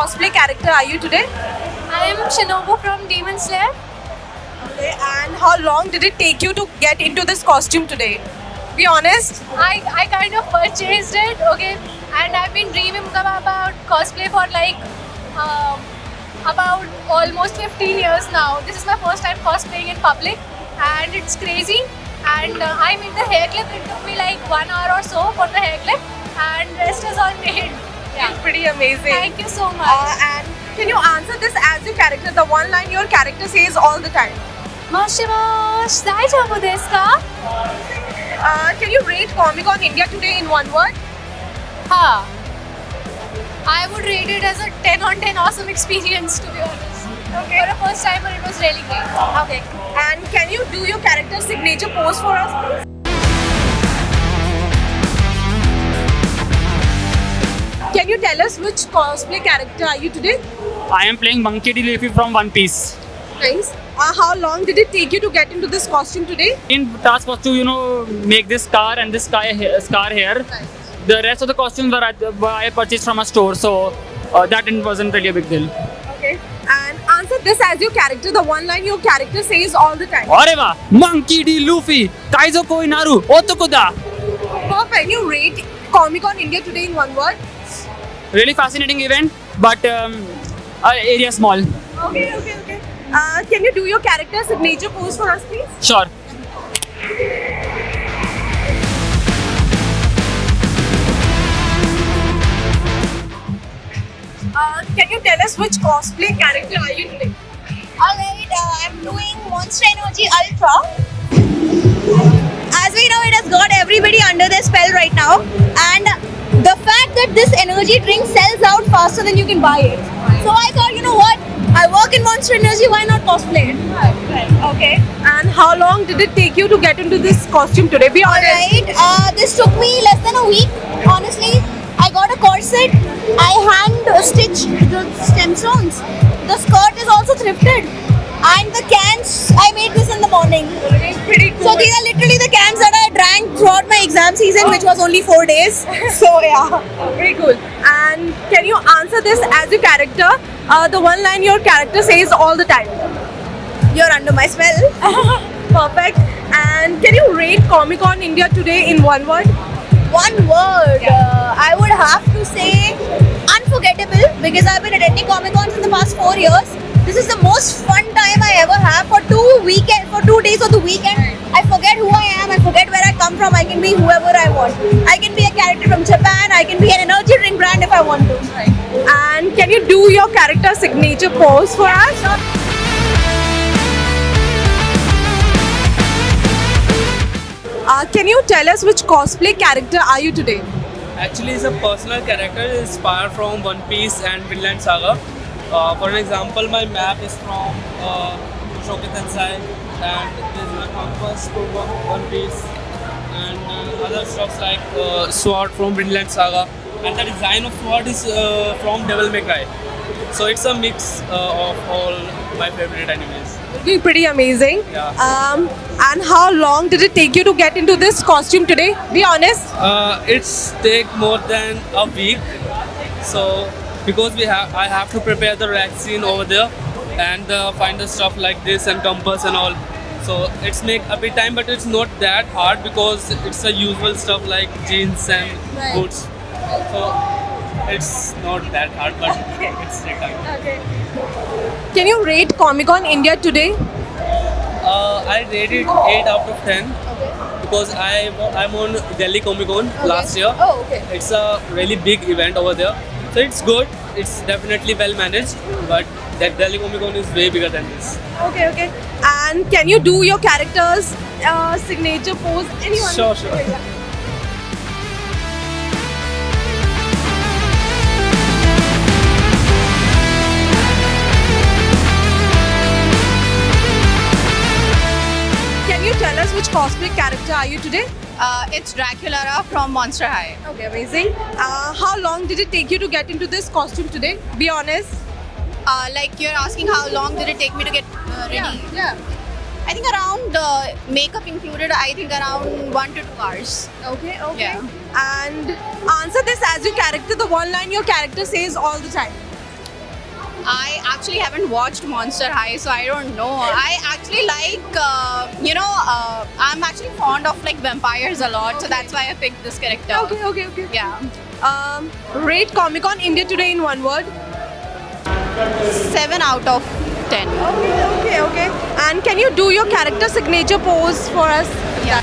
cosplay character are you today? I am Shinobu from Demon Slayer. Okay, and how long did it take you to get into this costume today? Be honest. I kind of purchased it, okay, and I've been dreaming about cosplay for like about almost 15 years now. This is my first time cosplaying in public, and it's crazy. And I made the hair clip. It took me like 1 hour or so for the hair clip, and rest is all made. It's pretty amazing. Thank you so much. And can you answer this as your character? The one line your character says all the time. Moshi-mosh, daijoubu desu ka? Can you rate Comic Con India today in one word? Ha. I would rate it as a 10 on 10 awesome experience, to be honest. Okay. For a first timer, it was really great. Okay. And can you do your character signature pose for us, please? Can you tell us which cosplay character are you today? I am playing Monkey D. Luffy from One Piece. Nice. How long did it take you to get into this costume today? In task was to make this car and this scar here. The rest of the costumes I purchased from a store, so that wasn't really a big deal. Okay. And answer this as your character. The one line your character says all the time. Areva, Monkey D. Luffy, Taizo Koi Naru, Otoko da. Perfect. Can you rate Comic Con India today in one word? Really fascinating event, but area small. Okay. Can you do your character signature pose for us, please? Sure. Can you tell us which cosplay character are you today? Alright, I'm doing Monster Energy Ultra. As we know, it has got everybody under their spell right now. And the fact that this energy drink sells out faster than you can buy it. So I thought, you know what? I work in Monster Energy, why not cosplay it? Okay. And how long did it take you to get into this costume today? Be honest. Alright, this took me less than a week, honestly. I got a corset, I hand stitched the stem stones. The skirt is also thrifted. And the cans, I made this in the morning. Pretty cool. So these are literally the cans that I drank throughout my exam season, which was only 4 days. So yeah. Very cool. And can you answer this as your character? The one line your character says all the time. You're under my spell. Perfect. And can you rate Comic Con India today in one word? One word, I would have to say unforgettable, because I've been attending Comic Cons in the past 4 years. This is the most fun time I ever have for 2 days of the weekend. I forget who I am, I forget where I come from, I can be whoever I want. I can be a character from Japan, I can be an energy drink brand if I want to. And can you do your character signature pose for us? Can you tell us which cosplay character are you today? Actually, it's a personal character inspired from One Piece and Vinland Saga. For an example, my map is from Mushoku Tensei, and there's a compass from One Piece, and other stuff like sword from Vinland Saga, and the design of sword is from Devil May Cry. So it's a mix of all my favorite animes. Looking pretty amazing. Yeah. And how long did it take you to get into this costume today? Be honest. It's take more than a week. So because I have to prepare the vaccine over there and find the stuff like this and compass and all. So it's make a bit time, but it's not that hard because it's the usual stuff like jeans and boots. So it's not that hard, but it's take time. Can you rate Comic Con India today? I rated 8 out of 10 because I'm on Delhi Comic Con last year. Oh, okay. It's a really big event over there. So it's good. It's definitely well managed, but that Delhi Comic Con is way bigger than this. Okay. And can you do your character's signature pose? Anyone? Sure. Can you tell us which cosplay character are you today? It's Dracula from Monster High. Okay, amazing. How long did it take you to get into this costume today? Be honest. Like you're asking how long did it take me to get ready? Yeah. I think around makeup included, I think around 1 to 2 hours. Okay. Yeah. And answer this as your character, the one line your character says all the time. I actually haven't watched Monster High, so I don't know. I actually like, I'm actually fond of like vampires a lot, so that's why I picked this character. Okay. Yeah. Rate Comic Con India today in one word. 7 out of 10. Okay. And can you do your character signature pose for us? Yeah.